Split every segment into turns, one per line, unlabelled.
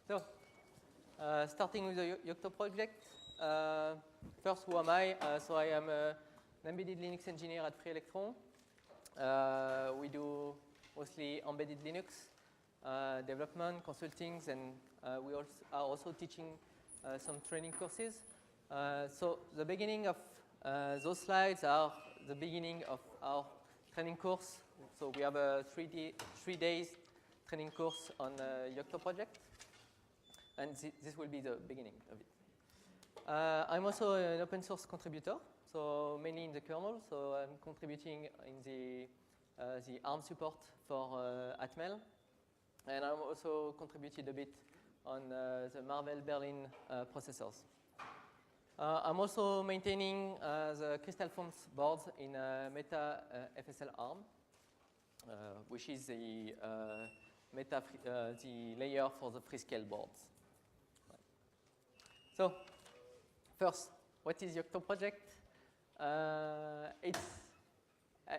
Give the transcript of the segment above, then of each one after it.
So, starting with the Yocto project. First, who am I? So I am an embedded Linux engineer at Free Electron. We do mostly embedded Linux development, consulting, and we are also teaching some training courses. So the beginning of those slides are the beginning of our training course. So we have a 3 days training course on Yocto project. And this will be the beginning of it. I'm also an open source contributor, so mainly in the kernel. So I'm contributing in the ARM support for Atmel. And I'm also contributed a bit on the Marvell Berlin processors. I'm also maintaining the Crystal Fonts boards in Meta FSL ARM, which is the the layer for the Freescale boards. So, first, what is Yocto project?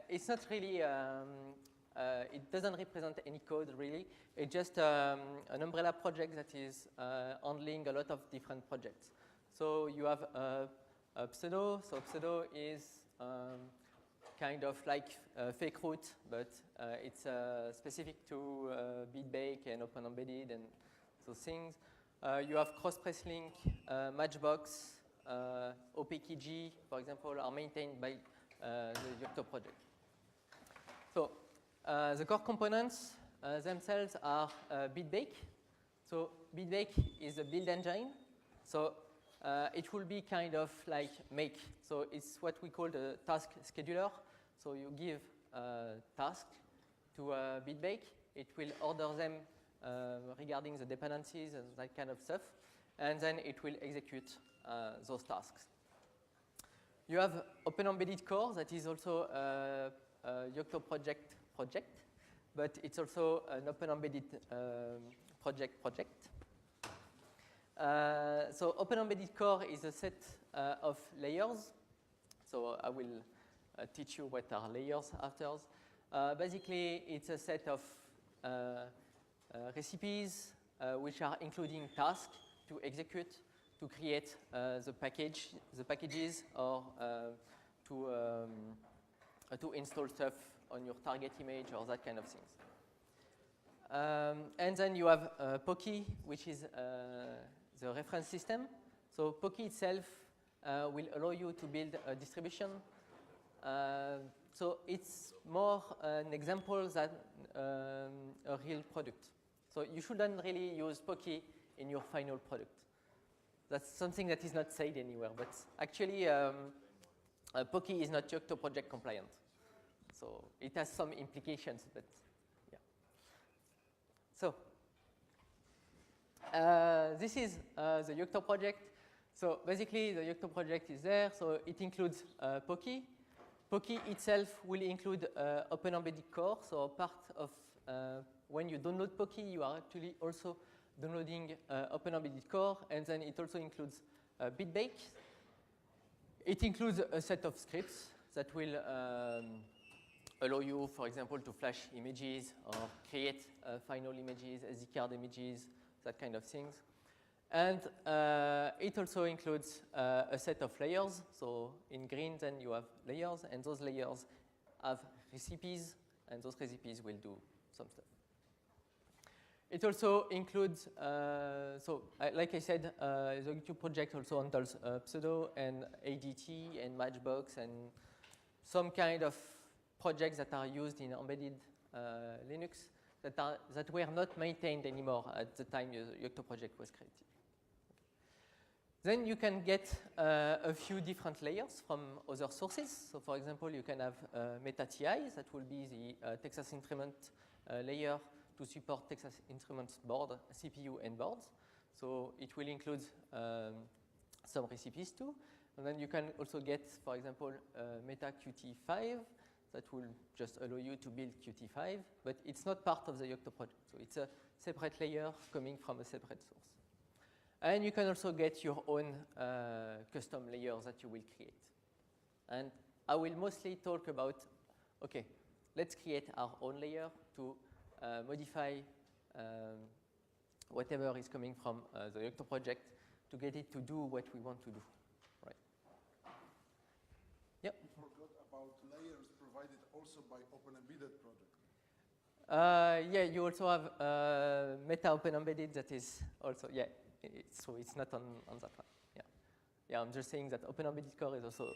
It's not really, it doesn't represent any code really. It's just an umbrella project that is handling a lot of different projects. So you have a Pseudo. So Pseudo is kind of like fake root, but it's specific to BitBake and Open Embedded and those things. You have CrossPressLink, Matchbox, OPKG, for example, are maintained by the Yocto project. So the core components themselves are BitBake. So BitBake is a build engine. So it will be kind of like Make. So it's what we call the task scheduler. So you give a task to BitBake. It will order them regarding the dependencies and that kind of stuff. And then it will execute those tasks. You have Open Embedded Core that is also a Yocto project, but it's also an Open Embedded project. So Open Embedded Core is a set of layers. So I will teach you what are layers after. Basically, it's a set of recipes which are including tasks to execute, to create the packages, or to install stuff on your target image or that kind of things. And then you have Poky, which is the reference system. So Poky itself will allow you to build a distribution. So it's more an example than a real product. So you shouldn't really use Poky in your final product. That's something that is not said anywhere, but actually Poky is not Yocto project compliant. So it has some implications, but yeah. So this is the Yocto project. So basically the Yocto project is there, so it includes Poky. Poky itself will include Open Embedded Core, so part of when you download Poky, you are actually also downloading Open Embedded Core, and then it also includes BitBake. It includes a set of scripts that will allow you, for example, to flash images or create final images, SD card images, that kind of things. And it also includes a set of layers. So in green, then you have layers, and those layers have recipes, and those recipes will do some stuff. It also includes, like I said, the Yocto project also handles Pseudo and ADT and Matchbox and some kind of projects that are used in embedded Linux that were not maintained anymore at the time the Yocto project was created. Then you can get a few different layers from other sources. So for example, you can have MetaTI, that will be the Texas Instruments layer to support Texas Instruments board, CPU and boards. So it will include some recipes too. And then you can also get, for example, MetaQT5 that will just allow you to build Qt5, but it's not part of the Yocto project. So it's a separate layer coming from a separate source. And you can also get your own custom layers that you will create. And I will mostly talk about, okay, let's create our own layer to modify whatever is coming from the Yocto project to get it to do what we want to do. Right. Yep.
You forgot about layers provided also by Open Embedded project.
Yeah, you also have Meta Open Embedded that is also, yeah, so it's not on that one. Yeah. Yeah, I'm just saying that Open Embedded Core is also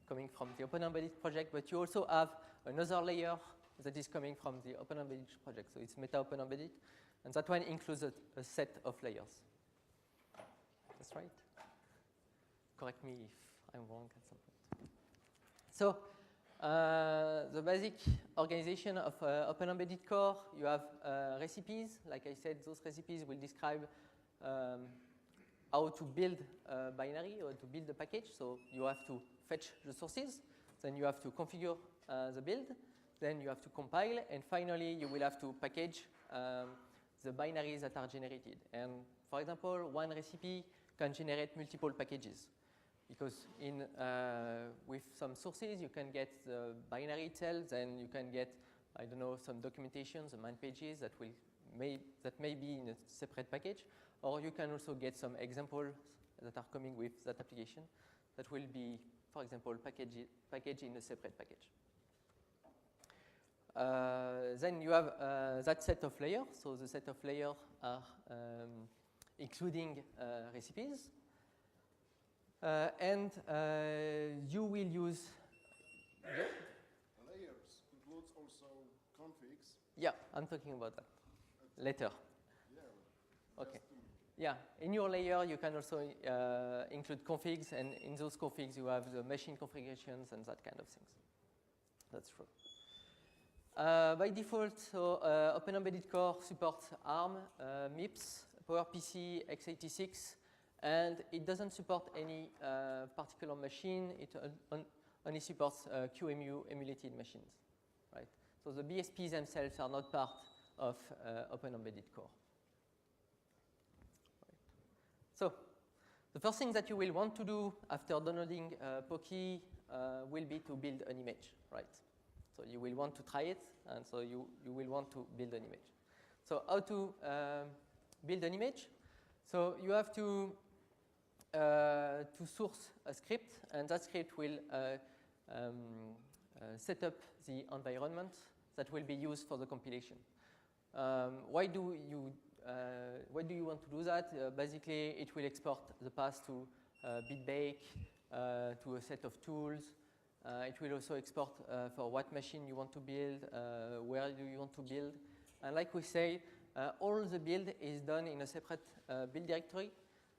coming from the Open Embedded project, but you also have another layer that is coming from the Open Embedded project. So it's Meta Open Embedded, and that one includes a set of layers. That's right. Correct me if I'm wrong at some point. So the basic organization of Open Embedded Core, you have recipes. Like I said, those recipes will describe how to build a binary or to build a package. So you have to fetch the sources, then you have to configure the build, then you have to compile, and finally you will have to package the binaries that are generated. And for example, one recipe can generate multiple packages, because with some sources you can get the binary itself, then you can get, I don't know, some documentation, the man pages that may be in a separate package, or you can also get some examples that are coming with that application that will be, for example, packaged in a separate package. Then you have that set of layers. So the set of layers are including recipes. And you will use... Yeah?
Layers includes also configs.
Yeah, I'm talking about that later.
Yeah.
Okay. Yeah, in your layer you can also include configs, and in those configs you have the machine configurations and that kind of things. That's true. By default, so Open Embedded Core supports ARM, MIPS, PowerPC, x86, and it doesn't support any particular machine. It only supports QEMU emulated machines, right? So the BSPs themselves are not part of Open Embedded Core. Right. So the first thing that you will want to do after downloading Poki will be to build an image, right? So you will want to try it, and so you will want to build an image. So how to build an image? So you have to source a script, and that script will set up the environment that will be used for the compilation. Why do you want to do that? Basically, it will export the path to BitBake, to a set of tools. It will also export for what machine you want to build, where do you want to build. And like we say, all the build is done in a separate build directory.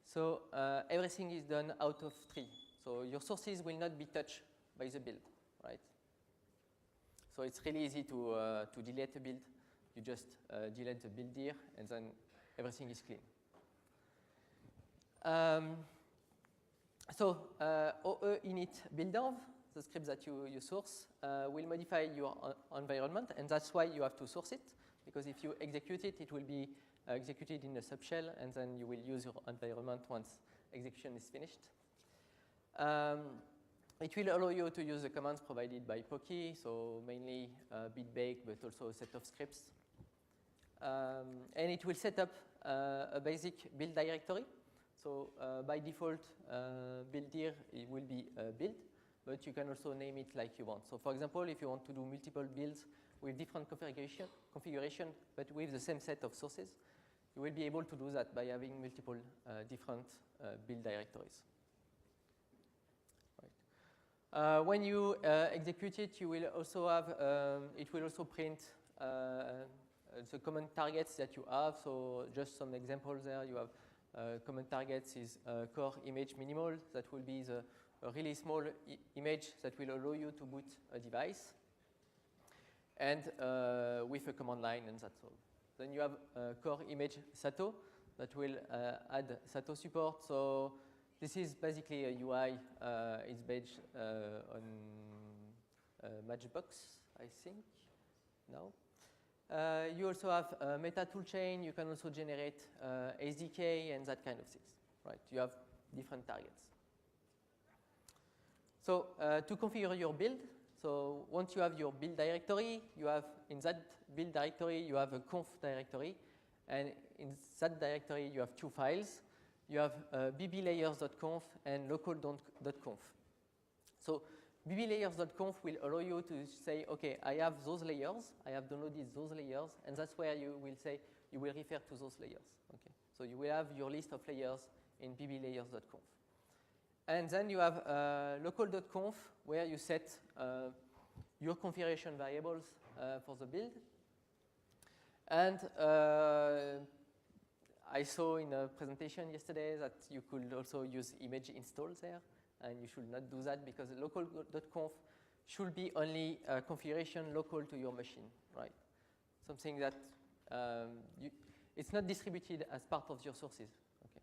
So everything is done out of tree. So your sources will not be touched by the build, right? So it's really easy to delete a build. You just delete the build dir, and then everything is clean. So OE init buildenv, the script that you source, will modify your environment, and that's why you have to source it, because if you execute it, it will be executed in a subshell, and then you will use your environment once execution is finished. It will allow you to use the commands provided by Poki, so mainly BitBake, but also a set of scripts. And it will set up a basic build directory. So by default, build dir it will be build, but you can also name it like you want. So for example, if you want to do multiple builds with different configuration, but with the same set of sources, you will be able to do that by having multiple different build directories. Right. When you execute it, you will also have, it will also print the common targets that you have. So just some examples there. You have common targets is core image minimal. That will be a really small image that will allow you to boot a device. And with a command line, and that's all. Then you have core image SATO that will add SATO support. So this is basically a UI. It's based on Matchbox, I think. No. You also have meta toolchain. You can also generate SDK and that kind of things. Right? You have different targets. So to configure your build, so once you have your build directory, you have in that build directory you have a conf directory, And in that directory, you have two files. You have bblayers.conf and local.conf. So bblayers.conf will allow you to say, okay, I have those layers, I have downloaded those layers, and that's where you will say, you will refer to those layers. Okay. So you will have your list of layers in bblayers.conf. And then you have local.conf, where you set your configuration variables for the build. And I saw in a presentation yesterday that you could also use image install there, and you should not do that because local.conf should be only configuration local to your machine, right? Something that it's not distributed as part of your sources. Okay.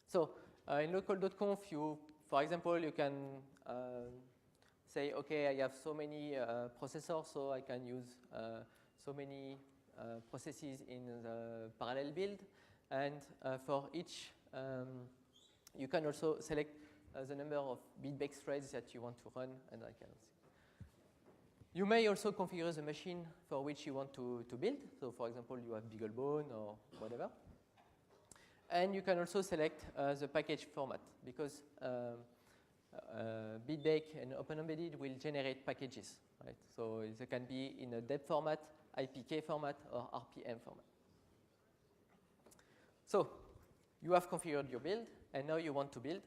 So in local.conf, for example, you can say, okay, I have so many processors, so I can use so many processes in the parallel build. And for each, you can also select the number of bit-based threads that you want to run and that kind of thing. You may also configure the machine for which you want to build. So for example, you have BeagleBone or whatever. And you can also select the package format because BitBake and OpenEmbedded will generate packages, right? So they can be in a DEB format, IPK format, or RPM format. So you have configured your build, and now you want to build.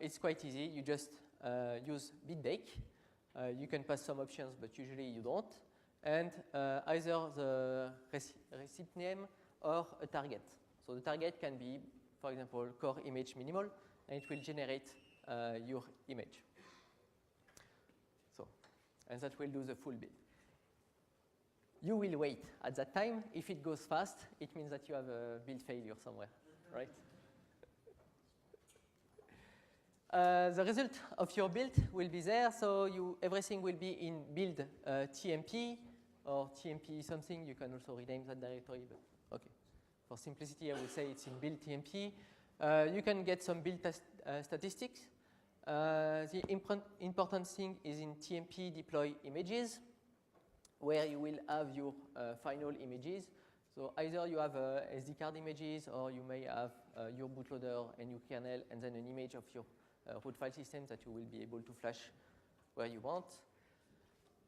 It's quite easy. You just use BitBake. You can pass some options, but usually you don't. And either the receipt name or a target. So the target can be, for example, core image minimal, and it will generate your image. So, and that will do the full build. You will wait at that time. If it goes fast, it means that you have a build failure somewhere, right? The result of your build will be there, so everything will be in build TMP or TMP something. You can also rename that directory, but okay. For simplicity, I would say it's in build TMP. You can get some build statistics. The important thing is in TMP deploy images, where you will have your final images. So either you have SD card images, or you may have your bootloader and your kernel, and then an image of your root file system that you will be able to flash where you want.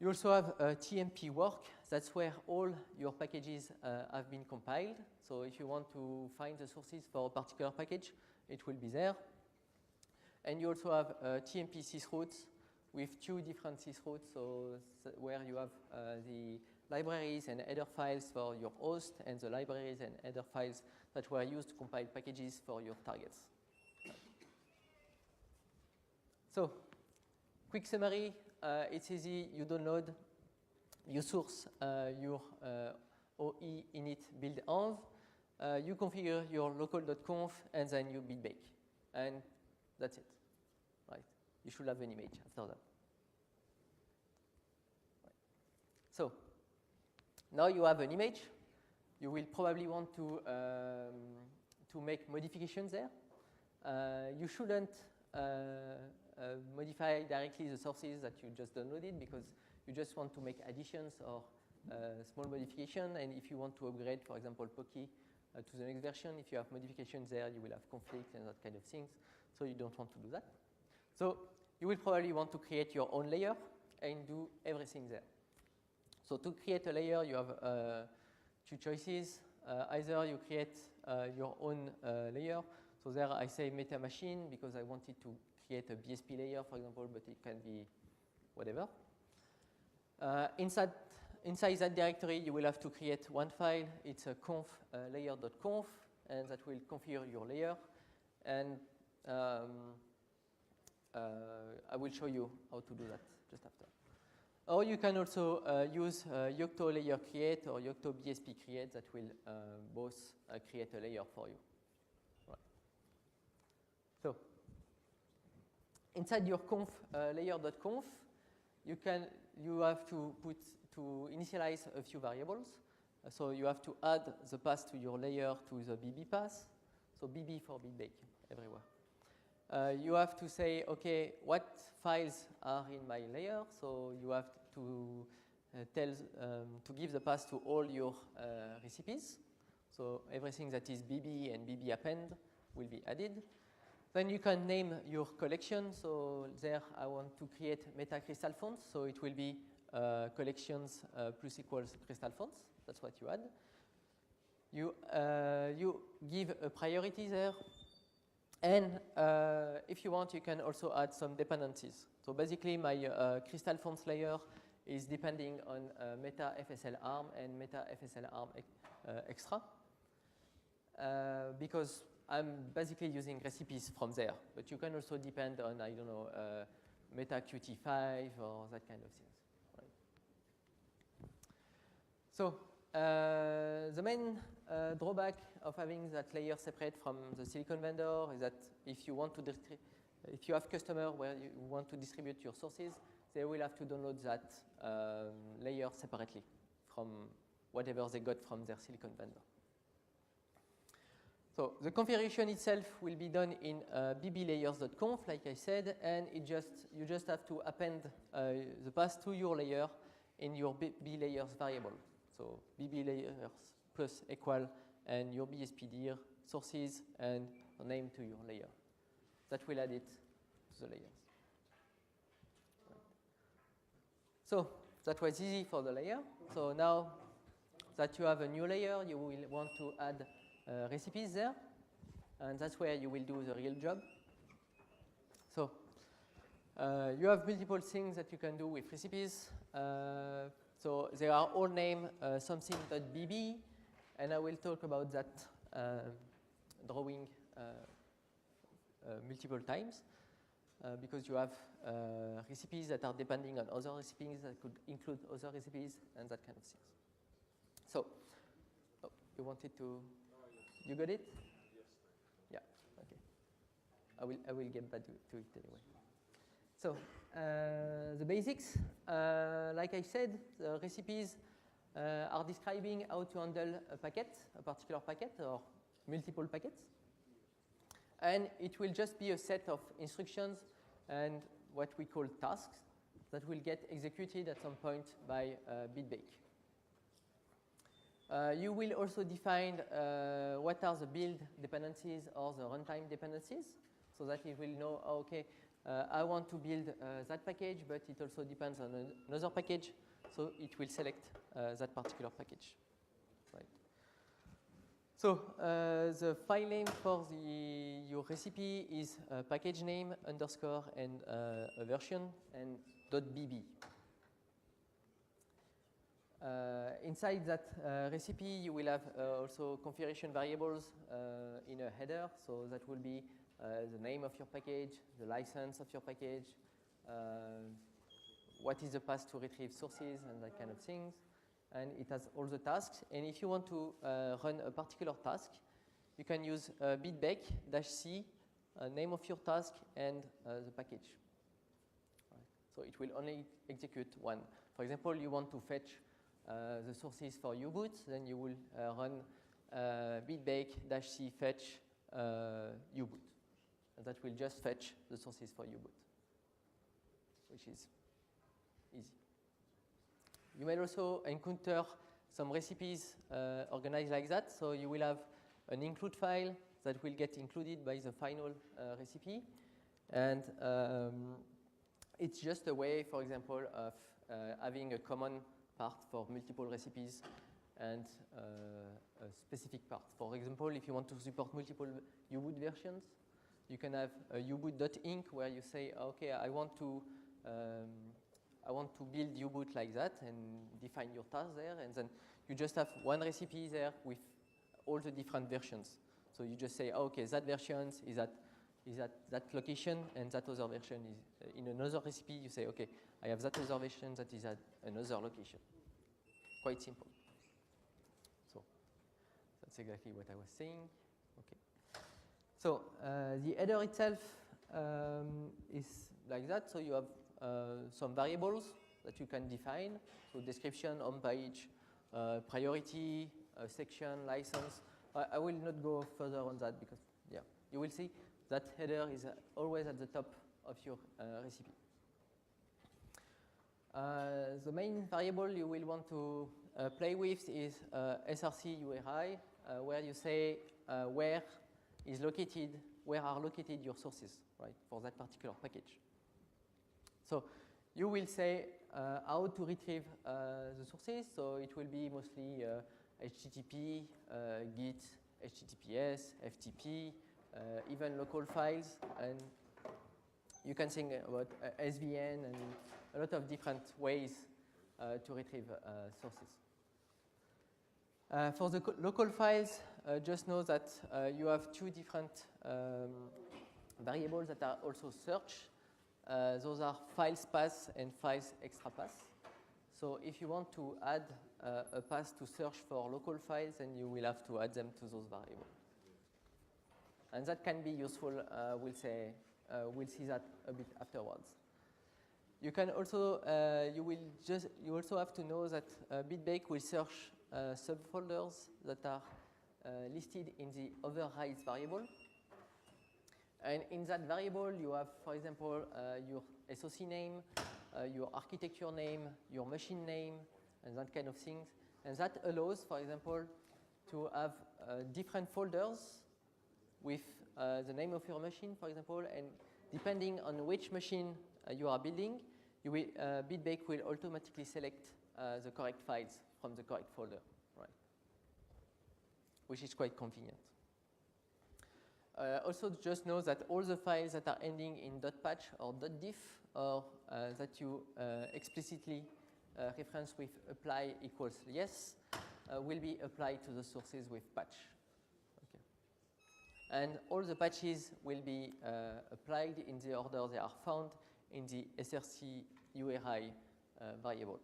You also have TMP work. That's where all your packages have been compiled. So if you want to find the sources for a particular package, it will be there. And you also have TMP sysroutes with two different sysroutes, so where you have the libraries and header files for your host, and the libraries and header files that were used to compile packages for your targets. So, quick summary, it's easy, you download, you source your OE init build env, you configure your local.conf, and then you BitBake. And that's it, right? You should have an image after that. Right. So, now you have an image. You will probably want to make modifications there. You shouldn't modify directly the sources that you just downloaded, because you just want to make additions or small modification. And if you want to upgrade, for example, Poki to the next version, if you have modifications there, you will have conflicts and that kind of things. So you don't want to do that. So you will probably want to create your own layer and do everything there. So to create a layer, you have two choices. Either you create your own layer. So there I say meta machine because I wanted to create a BSP layer, for example, but it can be whatever. Inside that directory, you will have to create one file. It's a conf layer.conf, and that will configure your layer. And I will show you how to do that just after. Or you can also use Yocto layer create or Yocto BSP create that will both create a layer for you. Right. So inside your conf layer.conf, you have to initialize a few variables. So you have to add the path to your layer to the BB path. So BB for BitBake everywhere. You have to say, okay, what files are in my layer? So you have to tells to give the path to all your recipes. So everything that is BB and BB append will be added. Then you can name your collection. So there I want to create meta crystal fonts. So it will be collections plus equals crystal fonts. That's what you add. You give a priority there. And if you want, you can also add some dependencies. So basically, my crystal fonts layer is depending on meta FSL ARM and meta FSL ARM extra. Because I'm basically using recipes from there. But you can also depend on, I don't know, meta Qt5 or that kind of things. Right. So the main drawback of having that layer separate from the silicon vendor is that if you want to if you have customer where you want to distribute your sources, they will have to download that layer separately from whatever they got from their silicon vendor. So the configuration itself will be done in bblayers.conf, like I said, and you just have to append the path to your layer in your blayers variable. So bblayers plus equal and your bspdir sources and a name to your layer. That will add it to the layers. Right. So that was easy for the layer. So now that you have a new layer, you will want to add recipes there, and that's where you will do the real job. So you have multiple things that you can do with recipes. So they are all named something.bb, and I will talk about that drawing multiple times because you have recipes that are depending on other recipes that could include other recipes and that kind of things. So you wanted to. You got it? Yes. Yeah. Okay. I will get back to it anyway. So the basics, like I said, the recipes are describing how to handle a packet, a particular packet or multiple packets, and it will just be a set of instructions and what we call tasks that will get executed at some point by BitBake. You will also define what are the build dependencies or the runtime dependencies so that it will know, oh, okay, I want to build that package, but it also depends on another package, so it will select that particular package. Right. So the file name for your recipe is package name underscore and a version and .bb. Inside that recipe, you will have also configuration variables in a header. So that will be the name of your package, the license of your package, what is the path to retrieve sources and that kind of things. And it has all the tasks. And if you want to run a particular task, you can use bitbake-c, name of your task, and the package. Right. So it will only execute one. For example, you want to fetch the sources for U-boot, then you will run bitbake-c fetch U-boot. And that will just fetch the sources for U-boot, which is easy. You may also encounter some recipes organized like that. So you will have an include file that will get included by the final recipe. And it's just a way, for example, of having a common part for multiple recipes and a specific part. For example, if you want to support multiple U-boot versions, you can have a uboot.inc where you say, okay, I want to build U-boot like that and define your task there, and then you just have one recipe there with all the different versions. So you just say, oh, okay, that version is at that location, and that other version is in another recipe. You say, okay, I have that other version that is at another location. Quite simple. So that's exactly what I was saying. Okay. So the header itself is like that. So you have some variables that you can define. So description, home page, priority, section, license. I will not go further on that because, yeah, you will see that header is always at the top of your recipe. The main variable you will want to play with is src URI, where you say where are located your sources, right, for that particular package. So you will say how to retrieve the sources. So it will be mostly HTTP, Git, HTTPS, FTP, even local files, and you can think about SVN and a lot of different ways to retrieve sources. For the local files, just know that you have two different variables that are also search. Those are files path and files extra path. So if you want to add a path to search for local files, then you will have to add them to those variables. And that can be useful. We'll see that a bit afterwards. You can also you also have to know that Bitbake will search subfolders that are listed in the overrides variable. And in that variable, you have, for example, your SOC name, your architecture name, your machine name, and that kind of things. And that allows, for example, to have different folders with the name of your machine, for example, and depending on which machine you are building, Bitbake will automatically select the correct files from the correct folder, right? Which is quite convenient. Also, just know that all the files that are ending in .patch or .diff, or that you explicitly reference with apply equals yes, will be applied to the sources with patch. Okay. And all the patches will be applied in the order they are found in the src URI variable.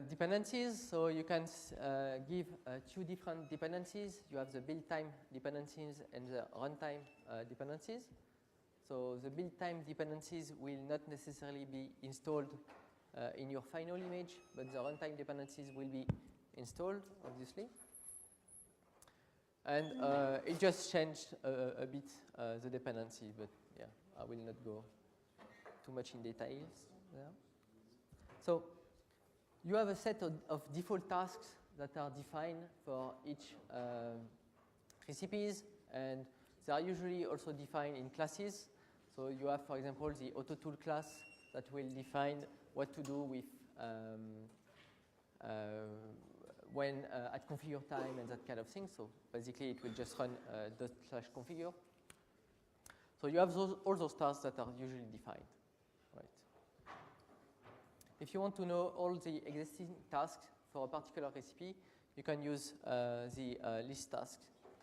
Dependencies, so you can give two different dependencies. You have the build time dependencies and the runtime dependencies. So the build time dependencies will not necessarily be installed in your final image, but the runtime dependencies will be installed, obviously. And it just changed a bit the dependency, but yeah, I will not go too much in details there. So you have a set of default tasks that are defined for each recipes, and they are usually also defined in classes. So you have, for example, the AutoTool class that will define what to do with when at configure time and that kind of thing. So basically, it will just run ./configure. So you have all those tasks that are usually defined. If you want to know all the existing tasks for a particular recipe, you can use the list task. It's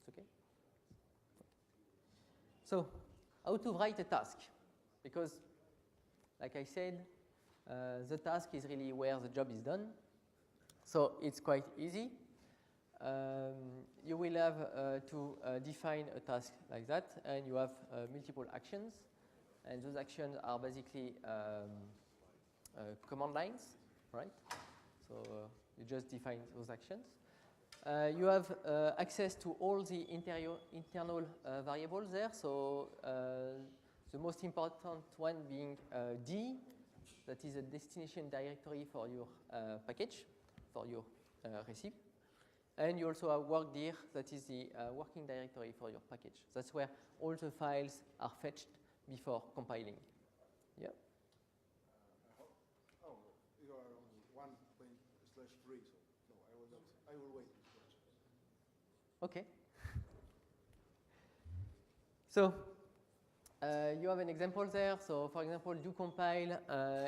okay? So, how to write a task? Because, like I said, the task is really where the job is done. So, it's quite easy. You will have to define a task like that, and you have multiple actions. And those actions are basically command lines, right? So you just define those actions. You have access to all the internal variables there. So the most important one being D, that is a destination directory for your package, for your recipe. And you also have workdir, that is the working directory for your package. That's where all the files are fetched before compiling. Yeah?
You are on 1./3, so no, I will wait.
Okay. So you have an example there. So for example, do compile.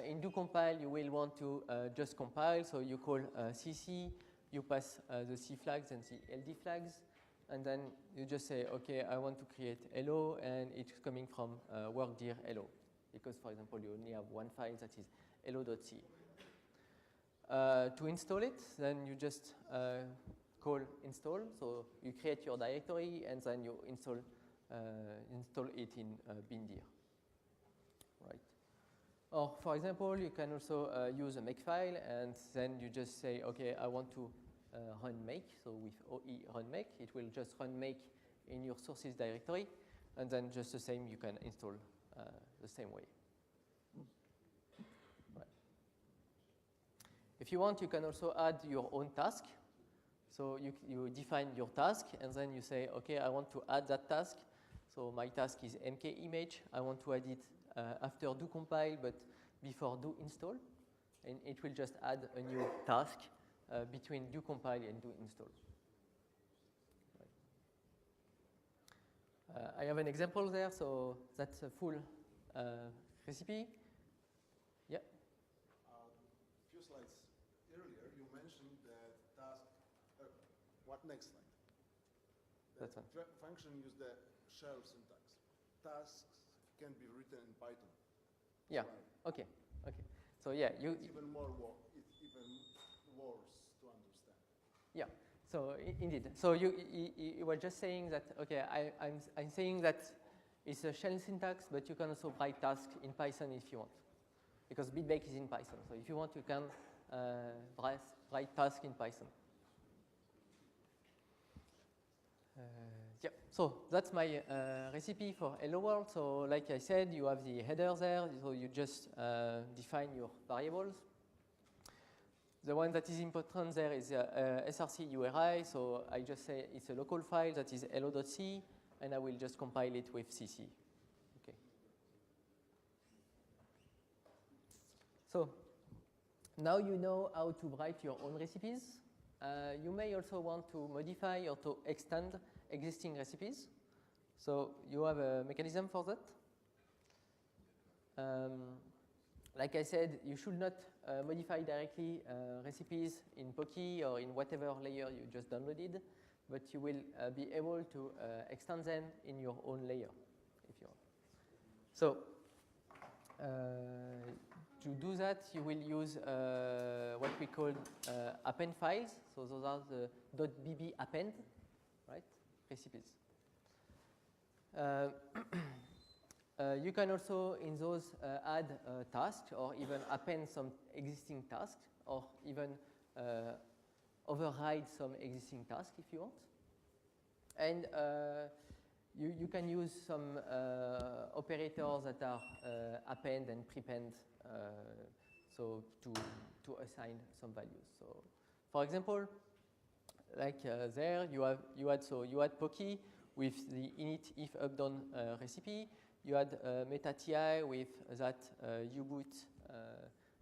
In do compile, you will want to just compile. So you call cc, you pass the C flags and the LD flags. And then you just say, okay, I want to create hello, and it's coming from workdir hello. Because, for example, you only have one file that is hello.c. To install it, then you just call install. So you create your directory, and then you install it in bindir. Right. Or, for example, you can also use a makefile, and then you just say, okay, I want to run make. So with OE run make, it will just run make in your sources directory, and then just the same you can install the same way. Right. If you want, you can also add your own task. So you define your task, and then you say, okay, I want to add that task. So my task is mkimage. I want to add it after do compile, but before do install. And it will just add a new task between do compile and do install. Right. I have an example there, so that's a full recipe. Yeah.
A few slides earlier, you mentioned that task. What next slide?
That's one.
Function use the shell syntax. Tasks can be written in Python.
Yeah.
Well,
Okay. Okay. So yeah,
it's even more it's even worse to understand.
Yeah. So indeed. So you were just saying that, okay, I'm saying that it's a shell syntax, but you can also write tasks in Python if you want, because BitBake is in Python. So if you want, you can write tasks in Python. Yeah. So that's my recipe for Hello World. So like I said, you have the header there. So you just define your variables. The one that is important there is src URI. So I just say it's a local file that is hello.c, and I will just compile it with cc. Okay. So now you know how to write your own recipes. You may also want to modify or to extend existing recipes. So you have a mechanism for that. Like I said, you should not modify directly recipes in Poki or in whatever layer you just downloaded, but you will be able to extend them in your own layer if you want. So to do that, you will use what we call append files. So those are the .bb append, right? Recipes. You can also, in those, add tasks or even append some existing tasks or even override some existing tasks if you want. And you can use some operators that are append and prepend, so to assign some values. So, for example, like there you had Poki with the init if updown recipe. You had meta.ti with that uboot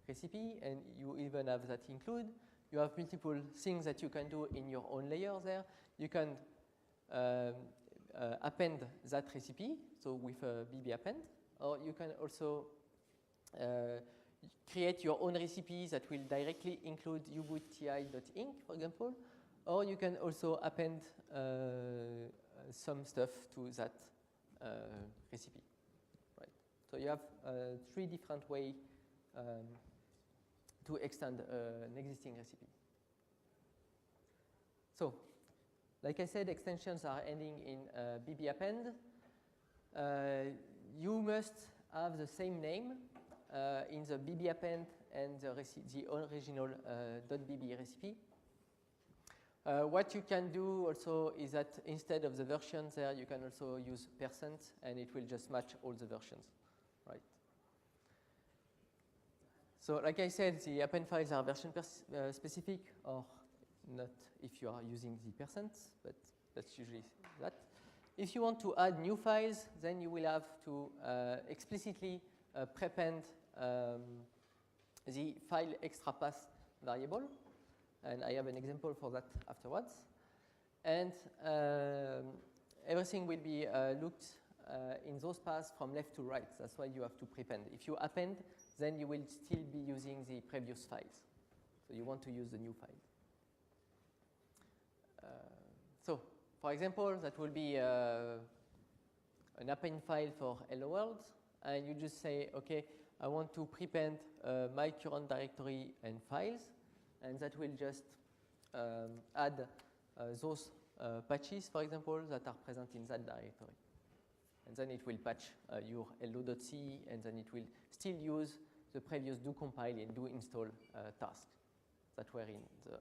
recipe, and you even have that include. You have multiple things that you can do in your own layer there. You can append that recipe, so with a bb append, or you can also create your own recipes that will directly include uboot.ti.inc, for example, or you can also append some stuff to that recipe. Right. So you have 3 different ways to extend an existing recipe. So, like I said, extensions are ending in bb append. You must have the same name in the bb append and the original .bb recipe. What you can do also is that instead of the versions there, you can also use %, and it will just match all the versions, right? So like I said, the append files are version specific or not if you are using the %, but that's usually that. If you want to add new files, then you will have to explicitly prepend the file extra path variable. And I have an example for that afterwards. And everything will be looked in those paths from left to right. That's why you have to prepend. If you append, then you will still be using the previous files. So you want to use the new file. So, for example, that will be an append file for Hello World. And you just say, OK, I want to prepend my current directory and files. And that will just add those patches, for example, that are present in that directory. And then it will patch your hello.c, and then it will still use the previous do compile and do install tasks that were in the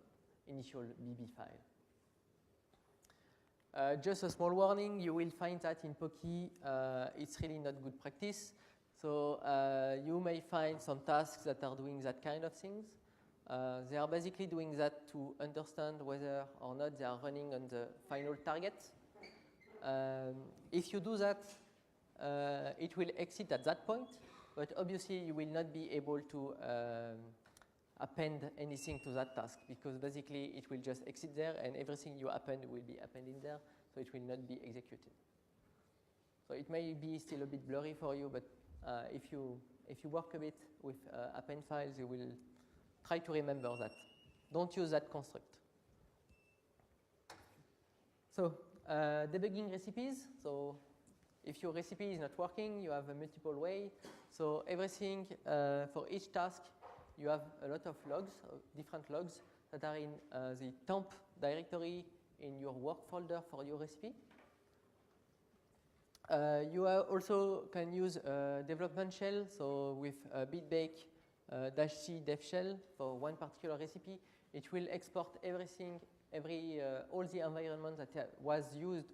initial bb file. just a small warning, you will find that in Poki, it's really not good practice. So you may find some tasks that are doing that kind of things. They are basically doing that to understand whether or not they are running on the final target. If you do that, it will exit at that point, but obviously you will not be able to append anything to that task, because basically it will just exit there and everything you append will be appended there, so it will not be executed. So it may be still a bit blurry for you, but if you work a bit with append files, you will try to remember that. Don't use that construct. So debugging recipes. So if your recipe is not working, you have a multiple way. So everything for each task, you have a lot of logs, different logs that are in the temp directory in your work folder for your recipe. You also can use a development shell, so with bitbake -c dev shell for one particular recipe. It will export everything, all the environment that was used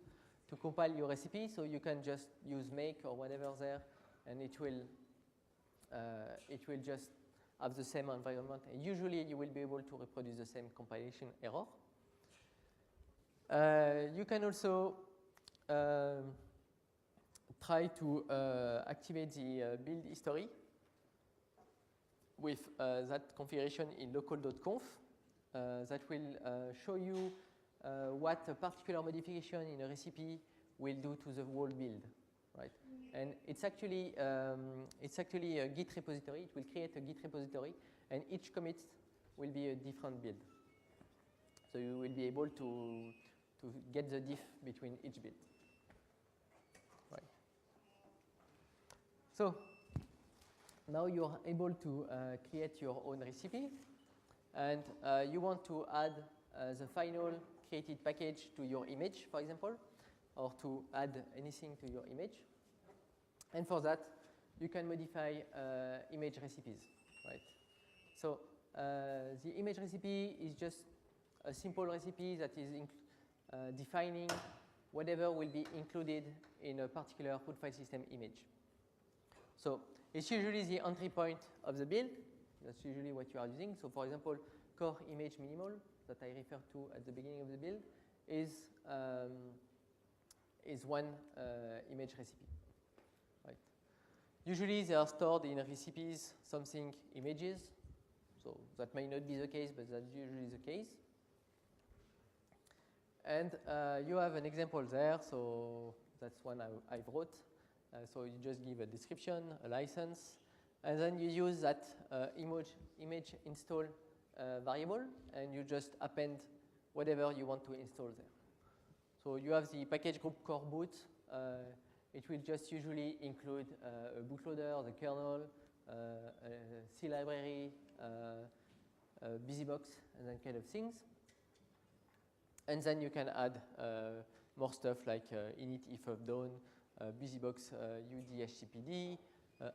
to compile your recipe, so you can just use make or whatever there, and it will just have the same environment. And usually you will be able to reproduce the same compilation error. You can also try to activate the build history with that configuration in local.conf. That will show you what a particular modification in a recipe will do to the whole build, right? And it's actually a Git repository. It will create a Git repository, and each commit will be a different build. So you will be able to get the diff between each build. Right. So now you're able to create your own recipe, and you want to add the final created package to your image, for example, or to add anything to your image. And for that, you can modify image recipes, right? So the image recipe is just a simple recipe that is defining whatever will be included in a particular root file system image. So it's usually the entry point of the build. That's usually what you are using. So for example, core image minimal that I referred to at the beginning of the build is one image recipe. Right. Usually they are stored in recipes, something images. So that may not be the case, but that's usually the case. And you have an example there, so that's one I wrote. So you just give a description, a license, and then you use that image install variable, and you just append whatever you want to install there. So you have the package group core boot. It will just usually include a bootloader, the kernel, a C library, BusyBox, and that kind of things. And then you can add more stuff like init if of dawn, BusyBox UDHCPD,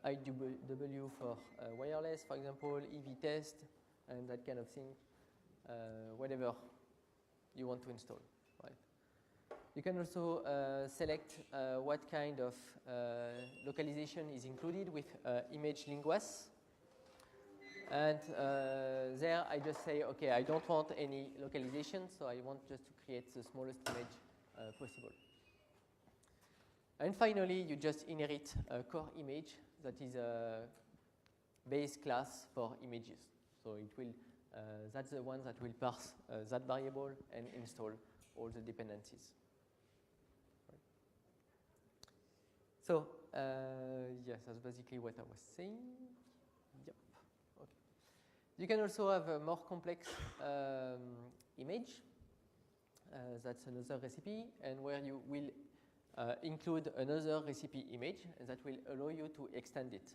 IW for wireless, for example, EV test, and that kind of thing, whatever you want to install. Right. You can also select what kind of localization is included with image linguas. And there I just say, okay, I don't want any localization, so I want just to create the smallest image possible. And finally, you just inherit a core image that is a base class for images. So it will, that's the one that will parse that variable and install all the dependencies. Right. So yes, that's basically what I was saying. Yep. Okay. You can also have a more complex image. That's another recipe, and where you will include another recipe image, and that will allow you to extend it.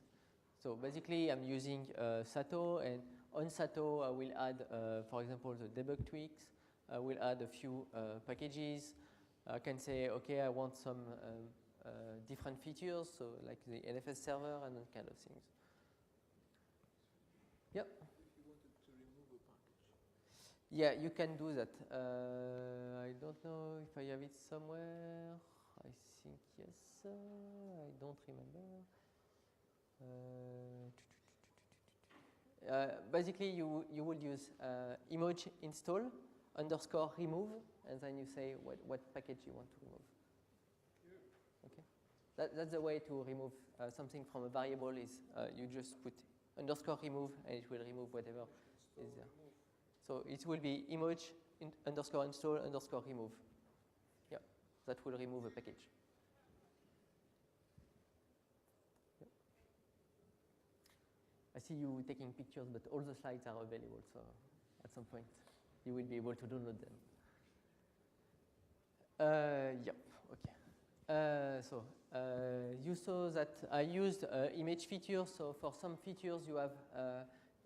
So basically, I'm using Sato, and on Sato, I will add, for example, the debug tweaks. I will add a few packages. I can say, okay, I want some different features, so like the NFS server and that kind of things. Yep.
If you wanted to remove a package.
Yeah, you can do that. I don't know if I have it somewhere. I think yes. I don't remember. Basically, you would use image install underscore remove, and then you say what package you want to remove. Okay, that's the way to remove something from a variable. Is you just put underscore remove, and it will remove whatever is there. So it will be image underscore install underscore remove. Yeah, that will remove a package. Yeah. I see you taking pictures, but all the slides are available, so at some point you will be able to download them. Yep, okay. You saw that I used image features, so for some features you have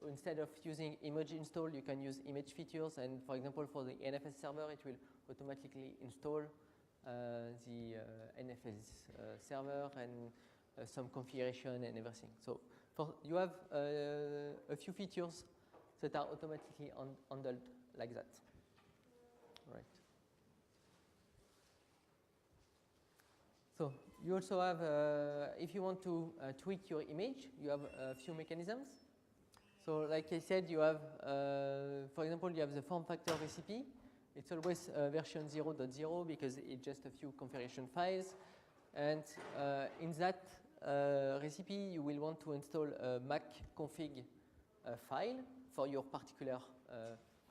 instead of using image install, you can use image features, and for example, for the NFS server, it will automatically install the NFS server and some configuration and everything. So you have a few features that are automatically handled like that. Right. So you also have, if you want to tweak your image, you have a few mechanisms. So like I said, you have, for example, you have the form factor recipe. It's always version 0.0 because it's just a few configuration files. And in that recipe, you will want to install a Mac config file for your particular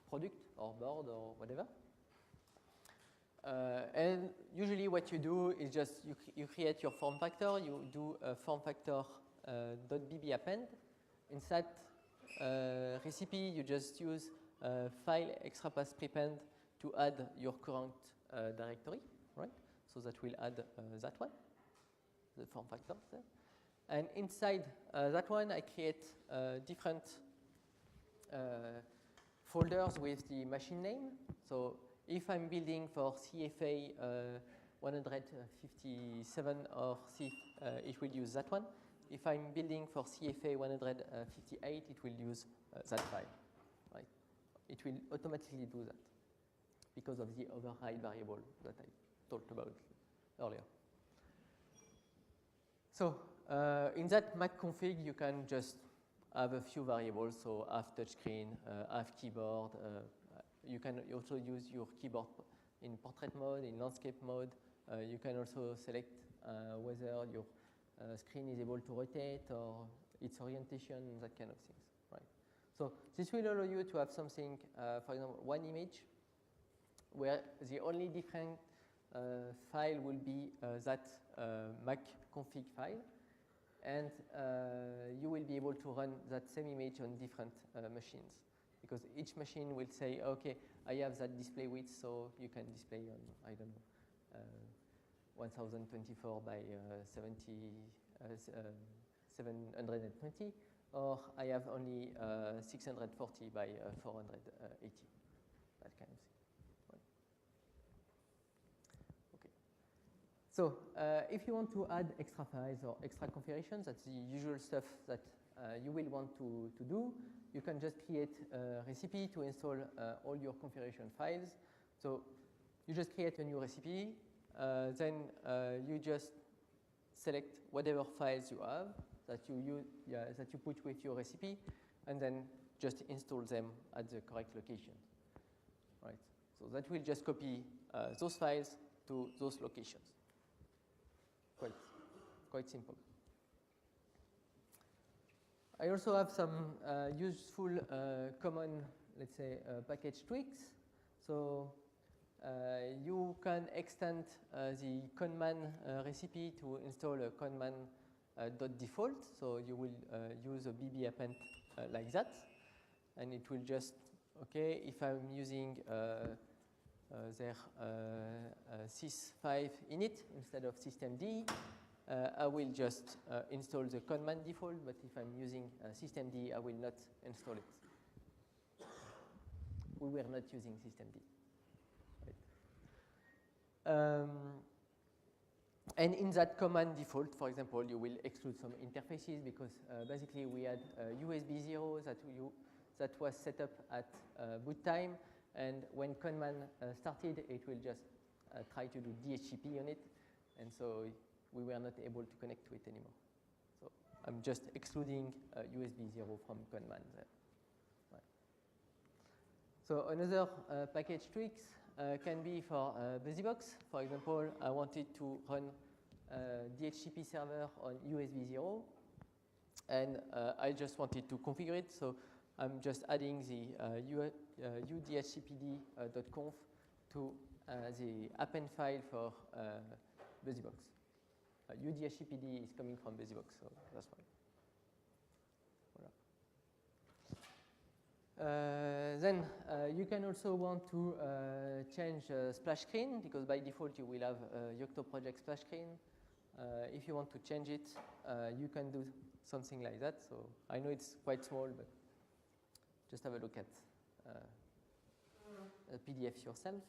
product or board or whatever. And usually what you do is just you create your form factor, you do a form factor .bb append. Inside recipe, you just use file extrapath prepend to add your current directory, right? So that will add that one, the form factor there. And inside that one, I create different folders with the machine name. So if I'm building for CFA 157 or C, it will use that one. If I'm building for CFA 158, it will use that file, right? It will automatically do that because of the override variable that I talked about earlier. So in that Mac config, you can just have a few variables. So have touchscreen, have keyboard. You can also use your keyboard in portrait mode, in landscape mode. You can also select whether your screen is able to rotate or its orientation, that kind of things, right? So this will allow you to have something, for example, one image where the only different file will be that Mac config file, and you will be able to run that same image on different machines, because each machine will say, okay, I have that display width, so you can display on, I don't know, 1024 by 720, or I have only 640 by 480, that kind of thing. Right. Okay. So if you want to add extra files or extra configurations, that's the usual stuff that you will want to do. You can just create a recipe to install all your configuration files. So you just create a new recipe, then you just select whatever files you have that you put with your recipe, and then just install them at the correct location. Right. So that will just copy those files to those locations. Quite simple. I also have some useful common, let's say, package tweaks. So you can extend the conman recipe to install a conman .default. So you will use a bb append like that, and it will just, okay, if I'm using their sys5 init instead of systemd, I will just install the conman default, but if I'm using systemd, I will not install it. We were not using systemd. Right. And in that command default, for example, you will exclude some interfaces because basically we had USB 0 that was set up at boot time, And when Conman started, it will just try to do DHCP on it, and so we were not able to connect to it anymore. So I'm just excluding USB 0 from Conman there. Right. So another package tweaks can be for BusyBox. For example, I wanted to run DHCP server on USB 0, and I just wanted to configure it. So I'm just adding the udhcpd.conf to the append file for BusyBox. udhcpd is coming from BusyBox, so that's fine. Voilà. Then you can also want to change splash screen, because by default you will have Yocto project splash screen. If you want to change it, you can do something like that. So I know it's quite small, but just have a look at a PDF yourself.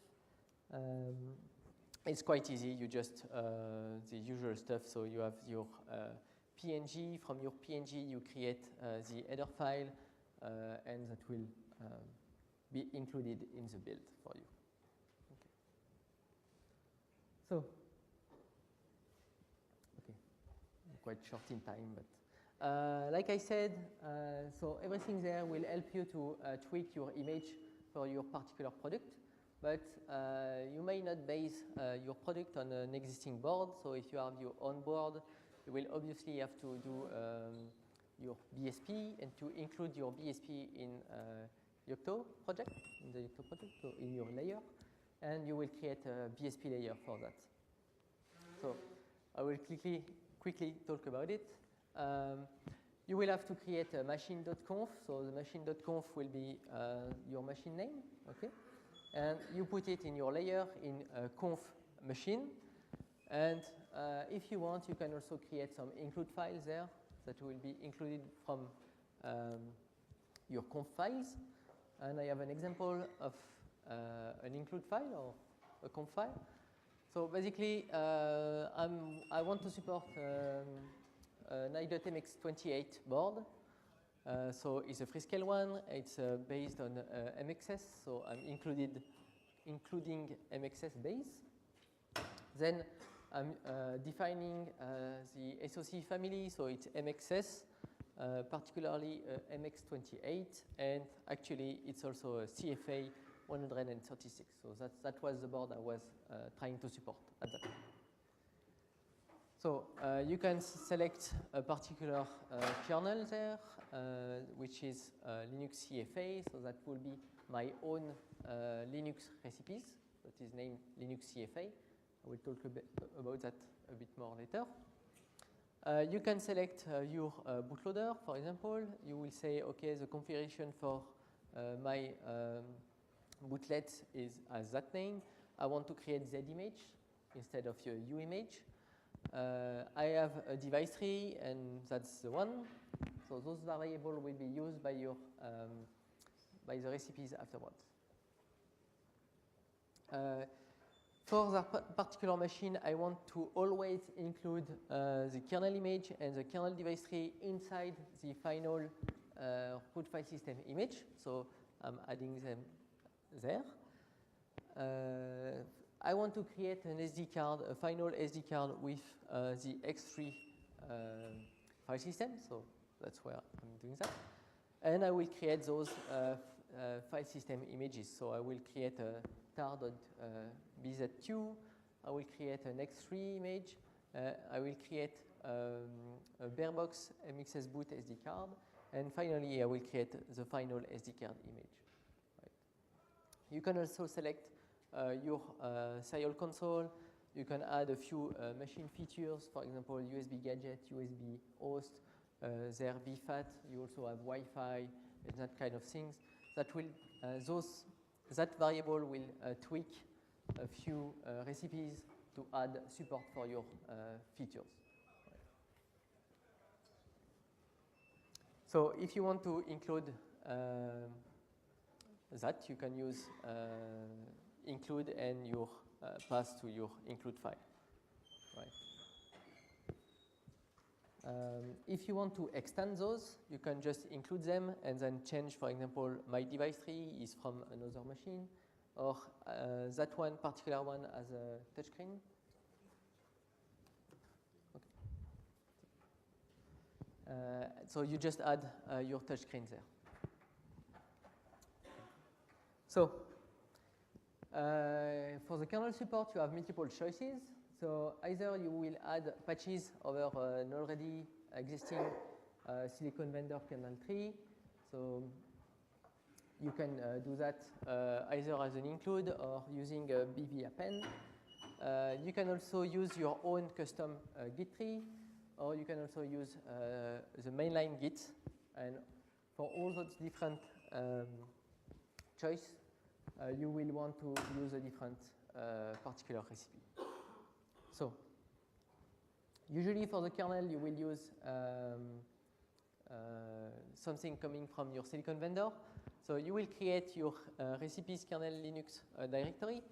It's quite easy. You just the usual stuff. So you have your PNG. From your PNG, you create the header file, and that will be included in the build for you. Okay. So, okay, quite short in time, but like I said, so everything there will help you to tweak your image for your particular product. But you may not base your product on an existing board. So if you have your own board, you will obviously have to do your BSP and to include your BSP in Yocto project, in the Yocto project, so in your layer. And you will create a BSP layer for that. So I will quickly talk about it. You will have to create a machine.conf. So the machine.conf will be your machine name, okay? And you put it in your layer in conf machine. And if you want, you can also create some include files there that will be included from your conf files. And I have an example of an include file or a conf file. So basically, I want to support an i.mx28 board. So it's a Freescale one. It's based on MXS, so I'm including MXS base. Then I'm defining the SoC family, so it's MXS, particularly MX28, and actually it's also a CFA 136. So that was the board I was trying to support at that time. So you can select a particular kernel there, which is Linux CFA. So that will be my own Linux recipes. That is named Linux CFA. I will talk a bit about that a bit more later. You can select your bootloader, for example. You will say, okay, the configuration for my bootlet has that name. I want to create Z image instead of your U image. I have a device tree, and that's the one. So those variables will be used by your by the recipes afterwards. For that particular machine, I want to always include the kernel image and the kernel device tree inside the final root file system image. So I'm adding them there. I want to create an SD card, a final SD card with the X3 file system. So that's where I'm doing that. And I will create those file system images. So I will create a tar.bz2. I will create an X3 image. I will create a barebox MXS boot SD card. And finally, I will create the final SD card image. Right. You can also select your serial console. You can add a few machine features, for example, USB gadget, USB host, their BFAT. You also have Wi-Fi and that kind of things. That will that variable will tweak a few recipes to add support for your features. So if you want to include that, you can use include and your pass to your include file. Right. If you want to extend those, you can just include them and then change, for example, my device tree is from another machine, or that one particular one as a touchscreen. Okay. So you just add your touchscreen there. So for the kernel support, you have multiple choices. So either you will add patches over an already existing silicon vendor kernel tree. So you can do that either as an include or using a BB append. You can also use your own custom Git tree, or you can also use the mainline Git. And for all those different choice, you will want to use a different particular recipe. So usually for the kernel, you will use something coming from your silicon vendor. So you will create your recipes kernel Linux directory.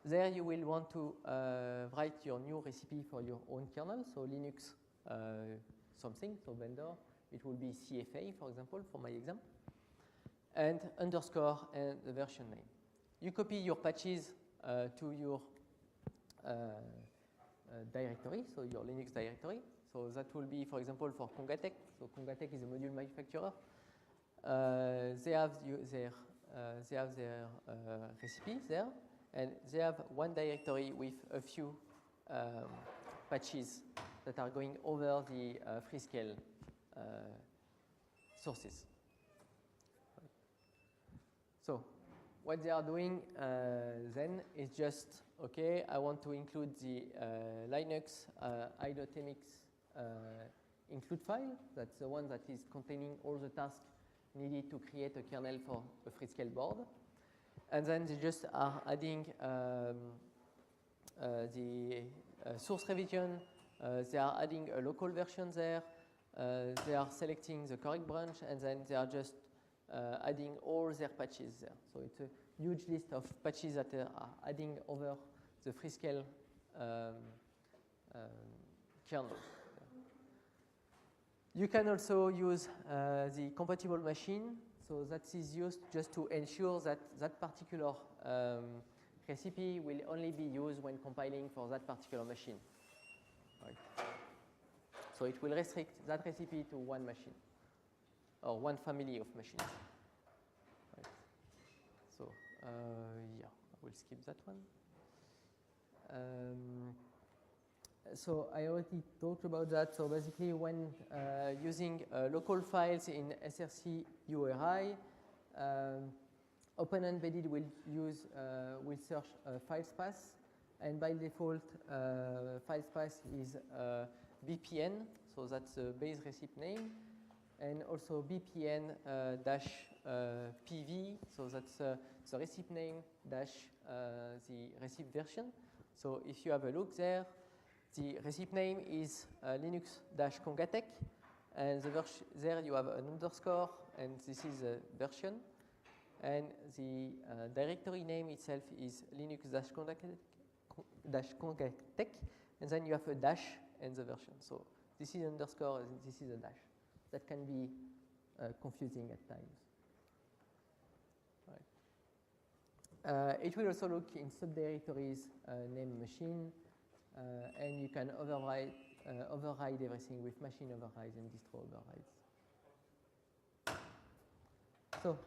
There you will want to write your new recipe for your own kernel. So Linux something, so vendor. It will be CFA, for example, for my example. And underscore and the version name. You copy your patches to your directory, so your Linux directory. So that will be, for example, for Congatec. So Congatec is a module manufacturer. They have their recipes there, and they have one directory with a few patches that are going over the Freescale sources. So what they are doing then is just, okay, I want to include the Linux i.mx include file. That's the one that is containing all the tasks needed to create a kernel for a Freescale board. And then they just are adding the source revision. They are adding a local version there. They are selecting the correct branch, and then they are just adding all their patches there. So it's a huge list of patches that are adding over the Freescale kernel. You can also use the compatible machine. So that is used just to ensure that that particular recipe will only be used when compiling for that particular machine. Right. So it will restrict that recipe to one machine or one family of machines. Right. So yeah, I will skip that one. So I already talked about that. So basically, when using local files in SRC URI, Open Embedded will search files path, and by default, files path is BPN. So that's the base recipe name, and also BPN dash PV. So that's the recipe name dash the recipe version. So if you have a look there, the recipe name is Linux-Congatec, and there you have an underscore, and this is a version. And the directory name itself is Linux-Congatec, and then you have a dash and the version. So this is underscore, and this is a dash. That can be confusing at times. Right. It will also look in subdirectories name machine. And you can override everything with machine overrides and distro overrides. So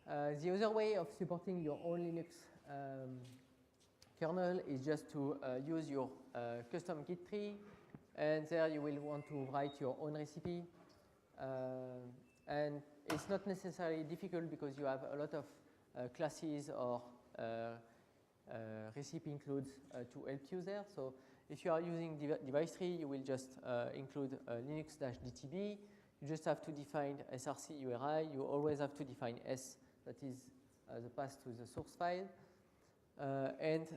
the other way of supporting your own Linux kernel is just to use your custom Git tree, and there you will want to write your own recipe. And it's not necessarily difficult because you have a lot of classes or recipe includes to help you there. So if you are using device tree, you will just include Linux-DTB. You just have to define SRC URI. You always have to define S, that is the path to the source file. And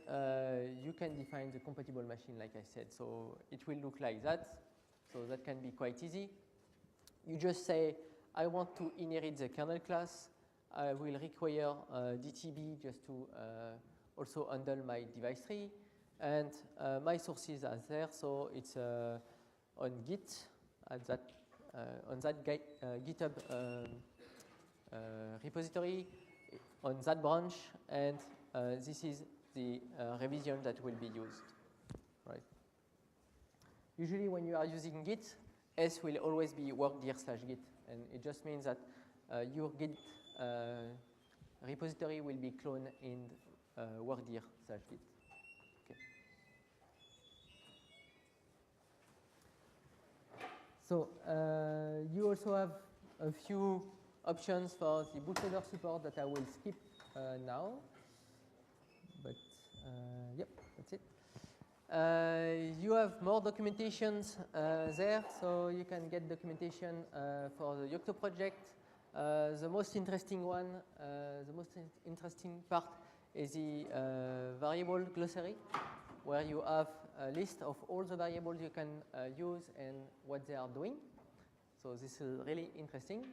you can define the compatible machine, like I said. So it will look like that. So that can be quite easy. You just say, I want to inherit the kernel class. I will require DTB just to also handle my device tree, and my sources are there. So it's on Git at that on that GitHub repository on that branch, and this is the revision that will be used. Right. Usually, when you are using Git, S will always be workdir/git, and it just means that your Git repository will be cloned in workdir/git. Okay. So you also have a few options for the bootloader support that I will skip now. But yep, that's it. You have more documentations there, so you can get documentation for the Yocto project. The most interesting one, the most interesting part is the variable glossary, where you have a list of all the variables you can use and what they are doing. So this is really interesting.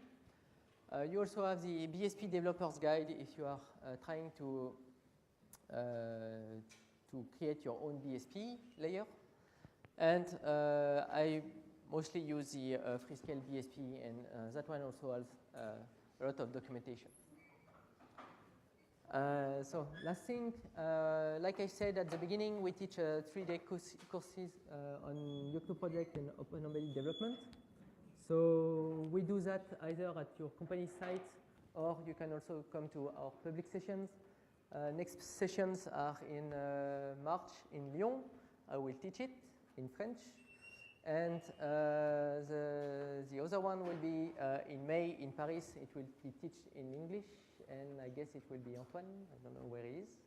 You also have the BSP developer's guide if you are trying to create your own BSP layer. And I mostly use the Freescale BSP, and that one also has a lot of documentation. So last thing, like I said at the beginning, we teach 3-day courses on Yocto project and Open Embedded development. So we do that either at your company site, or you can also come to our public sessions. Next sessions are in March in Lyon. I will teach it in French. And the other one will be in May in Paris. It will be taught in English, and I guess it will be Antoine. I don't know where he is.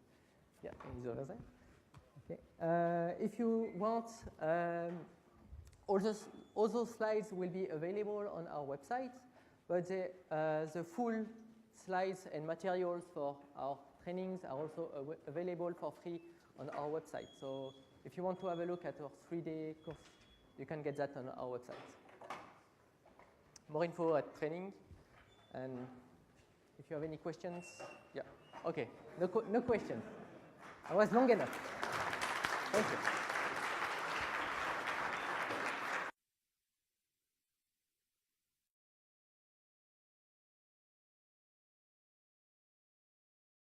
Yeah, he's over there. Okay. If you want, all those slides will be available on our website, but the full slides and materials for our trainings are also available for free on our website. So if you want to have a look at our 3-day course, you can get that on our website. More info at training. And if you have any questions, yeah. Okay, no questions. I was long enough. Thank you.